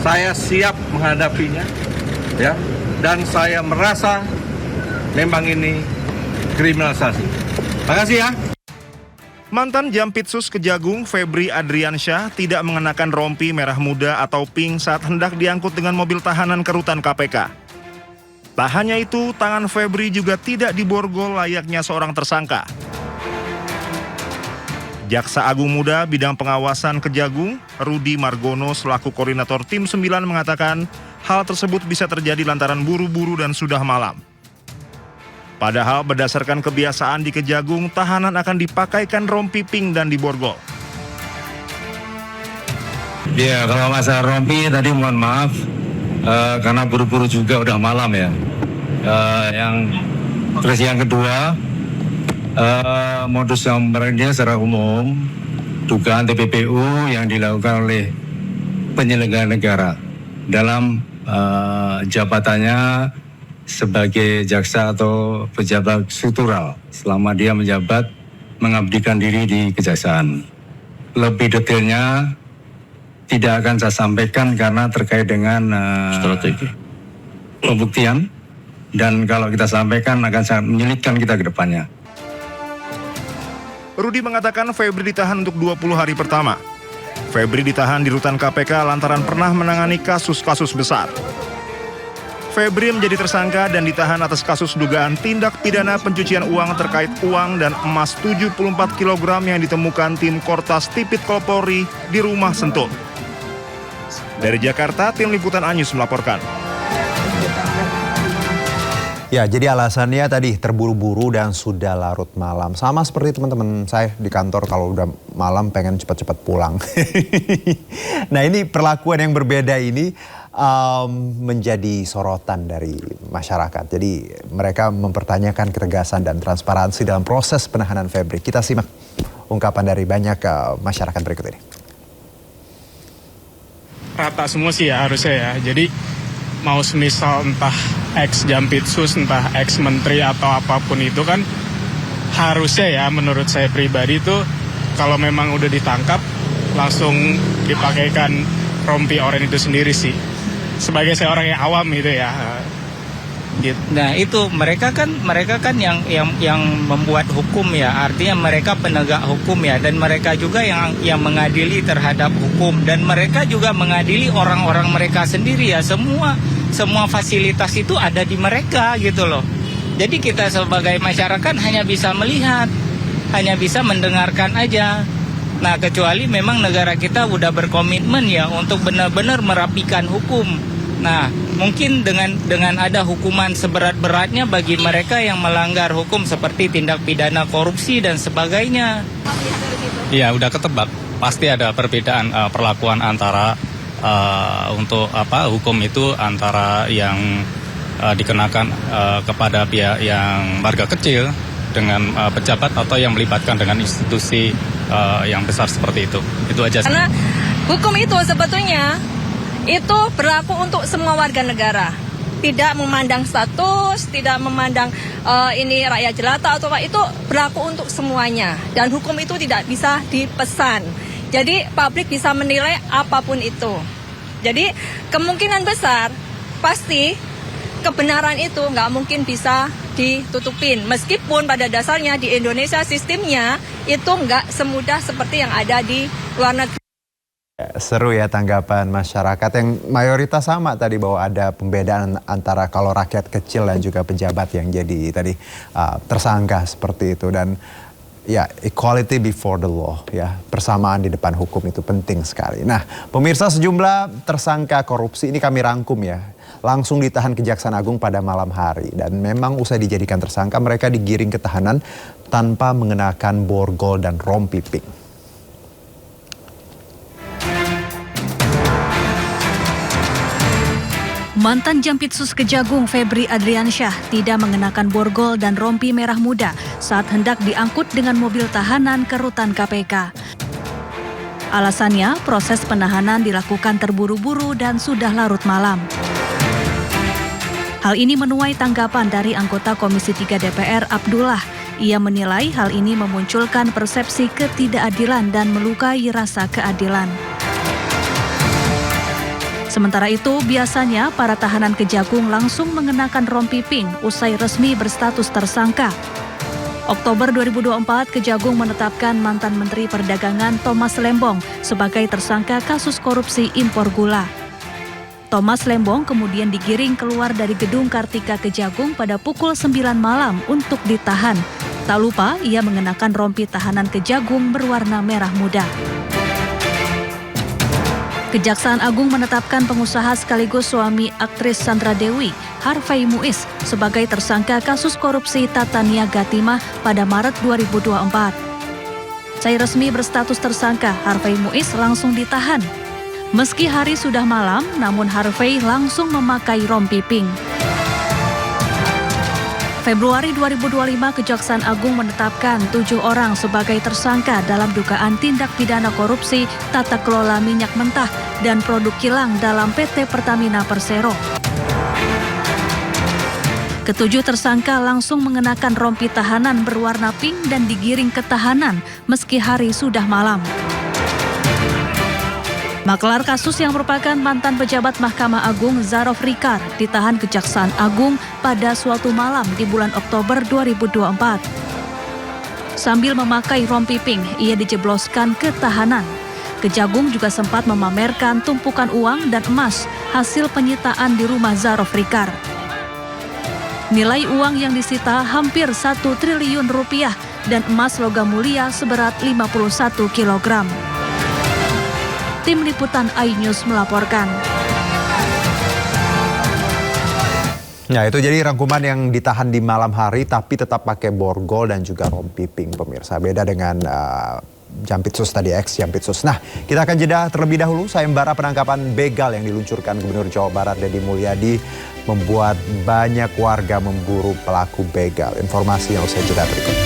Saya siap menghadapinya, ya, dan saya merasa memang ini kriminalisasi. Terima kasih ya. Mantan Jampitsus Kejagung Febri Adriansyah tidak mengenakan rompi merah muda atau pink saat hendak diangkut dengan mobil tahanan ke rutan KPK. Tak hanya itu, tangan Febri juga tidak diborgol layaknya seorang tersangka. Jaksa Agung Muda Bidang Pengawasan Kejagung, Rudi Margono selaku koordinator Tim 9 mengatakan hal tersebut bisa terjadi lantaran buru-buru dan sudah malam. Padahal berdasarkan kebiasaan di Kejagung, tahanan akan dipakaikan rompi pink dan diborgol. Ya, kalau masalah rompi tadi mohon maaf, karena buru-buru juga udah malam ya. Terus yang kedua, modus operandinya secara umum dugaan TPPU yang dilakukan oleh penyelenggara negara dalam jabatannya sebagai jaksa atau pejabat struktural selama dia menjabat mengabdikan diri di kejaksaan. Lebih detailnya tidak akan saya sampaikan karena terkait dengan strategi pembuktian, dan kalau kita sampaikan akan sangat menyulitkan kita ke depannya. Rudi mengatakan Febri ditahan untuk 20 hari pertama. Febri ditahan di rutan KPK lantaran pernah menangani kasus-kasus besar. Febri menjadi tersangka dan ditahan atas kasus dugaan tindak pidana pencucian uang terkait uang dan emas 74 kg yang ditemukan tim Kortas Tipikor Polri di rumah Sentul. Dari Jakarta, Tim Liputan Anyus melaporkan. Ya, jadi alasannya tadi terburu-buru dan sudah larut malam. Sama seperti teman-teman saya di kantor kalau udah malam pengen cepat-cepat pulang. Nah, ini perlakuan yang berbeda ini menjadi sorotan dari masyarakat. Jadi mereka mempertanyakan ketegasan dan transparansi dalam proses penahanan Febri. Kita simak ungkapan dari banyak masyarakat berikut ini. Rata semua sih ya harusnya ya. Jadi mau semisal entah ex-Jampitsus, entah ex-menteri atau apapun itu kan harusnya ya menurut saya pribadi itu kalau memang udah ditangkap langsung dipakaikan rompi oranye itu sendiri sih. Sebagai saya orang yang awam gitu ya. Gitu. Nah itu mereka kan yang membuat hukum ya, artinya mereka penegak hukum ya, dan mereka juga yang mengadili terhadap hukum, dan mereka juga mengadili orang-orang mereka sendiri ya. Semua fasilitas itu ada di mereka gitu loh. Jadi kita sebagai masyarakat hanya bisa melihat, hanya bisa mendengarkan aja. Nah kecuali memang negara kita udah berkomitmen ya untuk benar-benar merapikan hukum. Nah, mungkin dengan ada hukuman seberat-beratnya bagi mereka yang melanggar hukum seperti tindak pidana korupsi dan sebagainya. Iya, udah ketebak. Pasti ada perbedaan perlakuan antara untuk hukum itu antara yang dikenakan kepada pihak yang warga kecil dengan pejabat atau yang melibatkan dengan institusi yang besar seperti itu. Itu aja. Karena hukum itu sebetulnya itu berlaku untuk semua warga negara, tidak memandang status, tidak memandang ini rakyat jelata atau apa, itu berlaku untuk semuanya, dan hukum itu tidak bisa dipesan. Jadi publik bisa menilai apapun itu. Jadi kemungkinan besar pasti kebenaran itu nggak mungkin bisa ditutupin, meskipun pada dasarnya di Indonesia sistemnya itu nggak semudah seperti yang ada di luar negeri. Seru ya tanggapan masyarakat yang mayoritas sama tadi bahwa ada pembedaan antara kalau rakyat kecil dan juga pejabat yang jadi tadi tersangka seperti itu, dan ya equality before the law ya, persamaan di depan hukum itu penting sekali. Nah pemirsa, sejumlah tersangka korupsi ini kami rangkum ya, langsung ditahan Kejaksaan Agung pada malam hari, dan memang usai dijadikan tersangka mereka digiring ke tahanan tanpa mengenakan borgol dan rompi pink. Mantan Jampitsus Kejagung Febri Adriansyah tidak mengenakan borgol dan rompi merah muda saat hendak diangkut dengan mobil tahanan ke rutan KPK. Alasannya, proses penahanan dilakukan terburu-buru dan sudah larut malam. Hal ini menuai tanggapan dari anggota Komisi 3 DPR Abdullah. Ia menilai hal ini memunculkan persepsi ketidakadilan dan melukai rasa keadilan. Sementara itu, biasanya para tahanan Kejagung langsung mengenakan rompi pink usai resmi berstatus tersangka. Oktober 2024, Kejagung menetapkan mantan Menteri Perdagangan Thomas Lembong sebagai tersangka kasus korupsi impor gula. Thomas Lembong kemudian digiring keluar dari gedung Kartika Kejagung pada pukul 9 malam untuk ditahan. Tak lupa, ia mengenakan rompi tahanan Kejagung berwarna merah muda. Kejaksaan Agung menetapkan pengusaha sekaligus suami aktris Sandra Dewi, Harvey Muiz, sebagai tersangka kasus korupsi tata niaga timah pada Maret 2024. Usai resmi berstatus tersangka, Harvey Muiz langsung ditahan. Meski hari sudah malam, namun Harvey langsung memakai rompi pink. Februari 2025, Kejaksaan Agung menetapkan 7 orang sebagai tersangka dalam dugaan tindak pidana korupsi tata kelola minyak mentah dan produk kilang dalam PT Pertamina Persero. Ketujuh tersangka langsung mengenakan rompi tahanan berwarna pink dan digiring ke tahanan meski hari sudah malam. Maklar kasus yang merupakan mantan pejabat Mahkamah Agung Zarof Rikar ditahan Kejaksaan Agung pada suatu malam di bulan Oktober 2024. Sambil memakai rompi pink, ia dijebloskan ke tahanan. Kejagung juga sempat memamerkan tumpukan uang dan emas hasil penyitaan di rumah Zarof Rikar. Nilai uang yang disita hampir 1 triliun rupiah dan emas logam mulia seberat 51 kilogram. Tim Liputan iNews melaporkan. Nah, itu jadi rangkuman yang ditahan di malam hari tapi tetap pakai borgol dan juga rompi pink, pemirsa. Beda dengan Jampitsus tadi, ex Jampitsus. Nah, kita akan jeda terlebih dahulu. Sayembara penangkapan begal yang diluncurkan Gubernur Jawa Barat Deddy Mulyadi membuat banyak warga memburu pelaku begal. Informasi yang usai jeda berikut.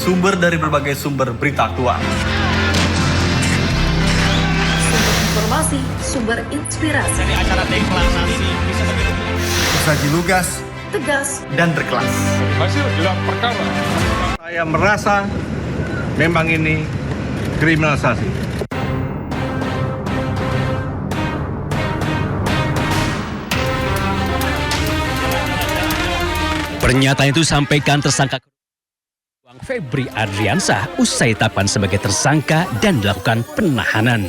Sumber dari berbagai sumber berita aktual. Sumber informasi, sumber inspirasi. Dari acara deklarasi bisa saji lugas, tegas, dan berkelas. Hasil gelar perkara. Saya merasa memang ini kriminalisasi. Pernyataan itu sampaikan tersangka Febri Adriansah usai ditetapkan sebagai tersangka dan dilakukan penahanan.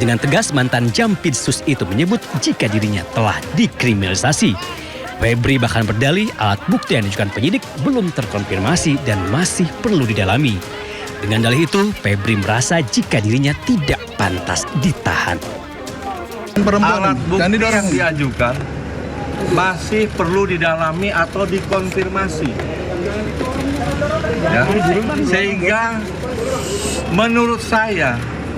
Dengan tegas, mantan Jampitsus itu menyebut jika dirinya telah dikriminalisasi. Febri bahkan berdalih alat bukti yang diajukan penyidik belum terkonfirmasi dan masih perlu didalami. Dengan dalih itu, Febri merasa jika dirinya tidak pantas ditahan. Alat bukti yang diajukan masih perlu didalami atau dikonfirmasi. Ya, sehingga menurut saya